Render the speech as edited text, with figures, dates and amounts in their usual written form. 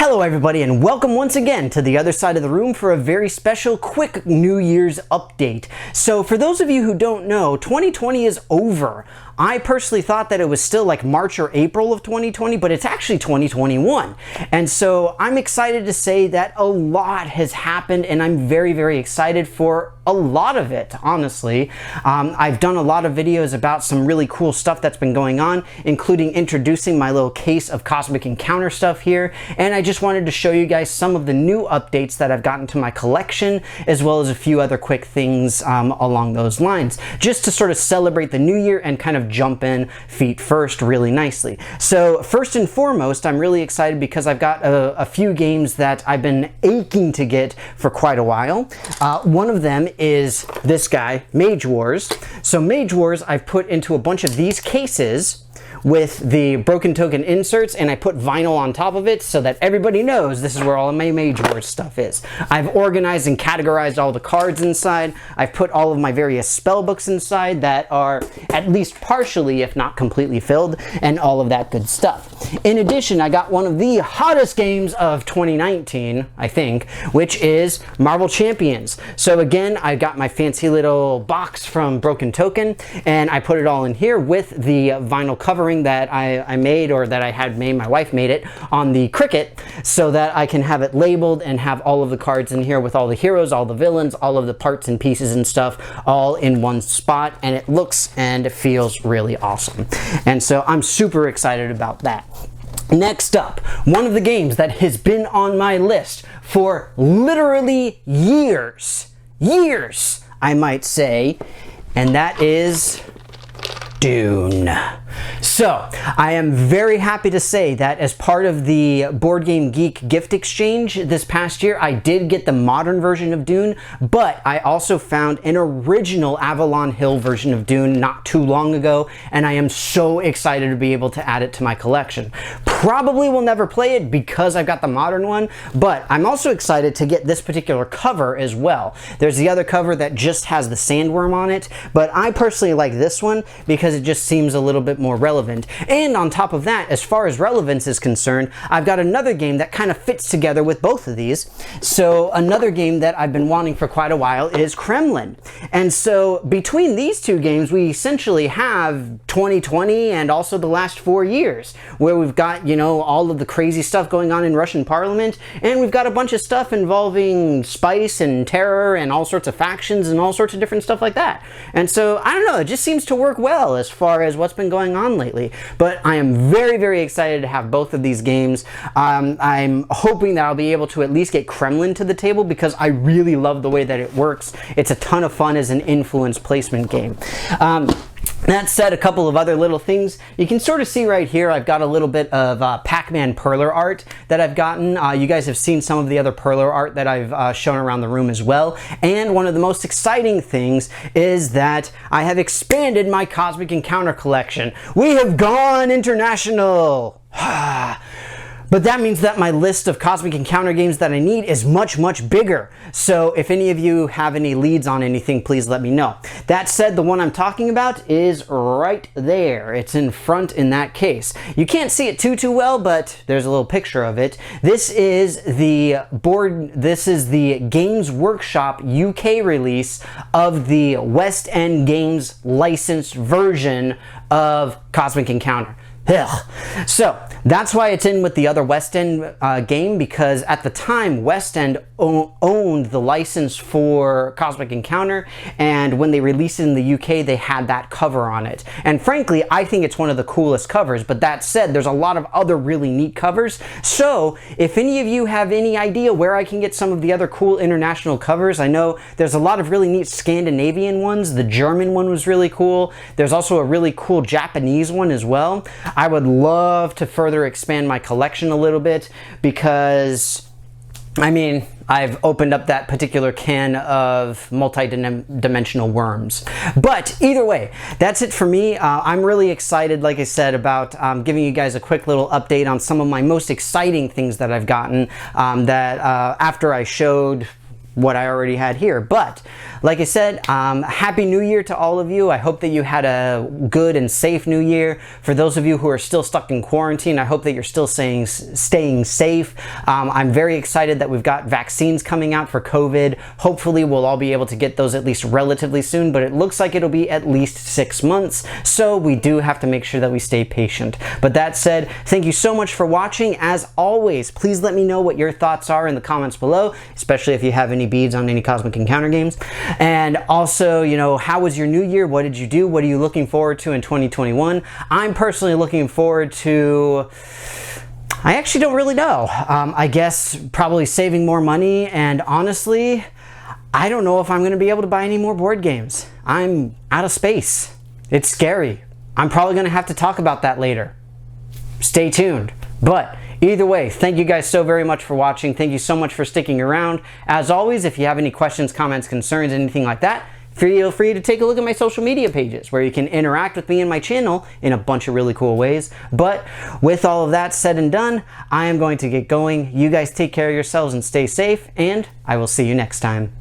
Hello everybody and welcome once again to the other side of the room for a very special quick New Year's update. So for those of you who don't know, 2020 is over. I personally thought that it was still like March or April of 2020, but it's actually 2021. And so I'm excited to say that a lot has happened and I'm very, very excited for a lot of it, honestly. I've done a lot of videos about some really cool stuff that's been going on, including introducing my little case of Cosmic Encounter stuff here. And I just wanted to show you guys some of the new updates that I've gotten to my collection, as well as a few other quick things along those lines, just to sort of celebrate the new year and kind of jump in feet first really nicely. So first and foremost, I'm really excited because I've got a few games that I've been aching to get for quite a while. One of them is this guy, Mage Wars. So Mage Wars I've put into a bunch of these cases with the broken token inserts, and I put vinyl on top of it so that everybody knows this is where all of my Mage Wars stuff is. I've organized and categorized all the cards inside. I've put all of my various spell books inside that are at least partially, if not completely filled, and all of that good stuff. In addition, I got one of the hottest games of 2019, I think, which is Marvel Champions. So again, I got my fancy little box from Broken Token, and I put it all in here with the vinyl covering that I made, or that I had made, my wife made it, on the Cricut, so that I can have it labeled and have all of the cards in here with all the heroes, all the villains, all of the parts and pieces and stuff all in one spot, and it looks and feels really awesome. And so I'm super excited about that. Next up, one of the games that has been on my list for literally years, I might say, and that is Dune. So, I am very happy to say that as part of the Board Game Geek gift exchange this past year, I did get the modern version of Dune, but I also found an original Avalon Hill version of Dune not too long ago, and I am so excited to be able to add it to my collection. Probably will never play it because I've got the modern one, but I'm also excited to get this particular cover as well. There's the other cover that just has the sandworm on it, but I personally like this one because it just seems a little bit more relevant. And on top of that, as far as relevance is concerned, I've got another game that kind of fits together with both of these. So another game that I've been wanting for quite a while is Kremlin. And so between these two games, we essentially have 2020 and also the last 4 years, where we've got, you know, all of the crazy stuff going on in Russian Parliament, and we've got a bunch of stuff involving spice and terror and all sorts of factions and all sorts of different stuff like that. And so, I don't know, it just seems to work well as far as what's been going on lately. But I am very, very excited to have both of these games. I'm hoping that I'll be able to at least get Kremlin to the table because I really love the way that it works. It's a ton of fun as an influence placement game. That said, a couple of other little things. You can sort of see right here, I've got a little bit of Pac-Man Perler art that I've gotten. You guys have seen some of the other Perler art that I've shown around the room as well. And one of the most exciting things is that I have expanded my Cosmic Encounter collection. We have gone international! But that means that my list of Cosmic Encounter games that I need is much, much bigger. So if any of you have any leads on anything, please let me know. That said, the one I'm talking about is right there. It's in front in that case. You can't see it too well, but there's a little picture of it. This is the Games Workshop UK release of the West End Games licensed version of Cosmic Encounter. Ugh. So that's why it's in with the other West End game, because at the time West End owned the license for Cosmic Encounter, and when they released it in the UK they had that cover on it. And frankly, I think it's one of the coolest covers, but that said, there's a lot of other really neat covers. So if any of you have any idea where I can get some of the other cool international covers, I know there's a lot of really neat Scandinavian ones. The German one was really cool. There's also a really cool Japanese one as well. I would love to further expand my collection a little bit because, I mean, I've opened up that particular can of multi-dimensional worms. But either way, that's it for me. I'm really excited, like I said, about giving you guys a quick little update on some of my most exciting things that I've gotten after I showed what I already had here. But like I said, Happy New Year to all of you. I hope that you had a good and safe New Year. For those of you who are still stuck in quarantine, I hope that you're still staying safe. I'm very excited that we've got vaccines coming out for COVID. Hopefully we'll all be able to get those at least relatively soon, but it looks like it'll be at least 6 months. So we do have to make sure that we stay patient. But that said, thank you so much for watching. As always, please let me know what your thoughts are in the comments below, especially if you have any beads on any Cosmic Encounter games. And also, you know, how was your new year? What did you do? What are you looking forward to in 2021? I'm personally looking forward to, I actually don't really know. I guess probably saving more money, and honestly, I don't know if I'm going to be able to buy any more board games. I'm out of space. It's scary. I'm probably going to have to talk about that later. Stay tuned. But either way, thank you guys so very much for watching. Thank you so much for sticking around. As always, if you have any questions, comments, concerns, anything like that, feel free to take a look at my social media pages where you can interact with me and my channel in a bunch of really cool ways. But with all of that said and done, I am going to get going. You guys take care of yourselves and stay safe, and I will see you next time.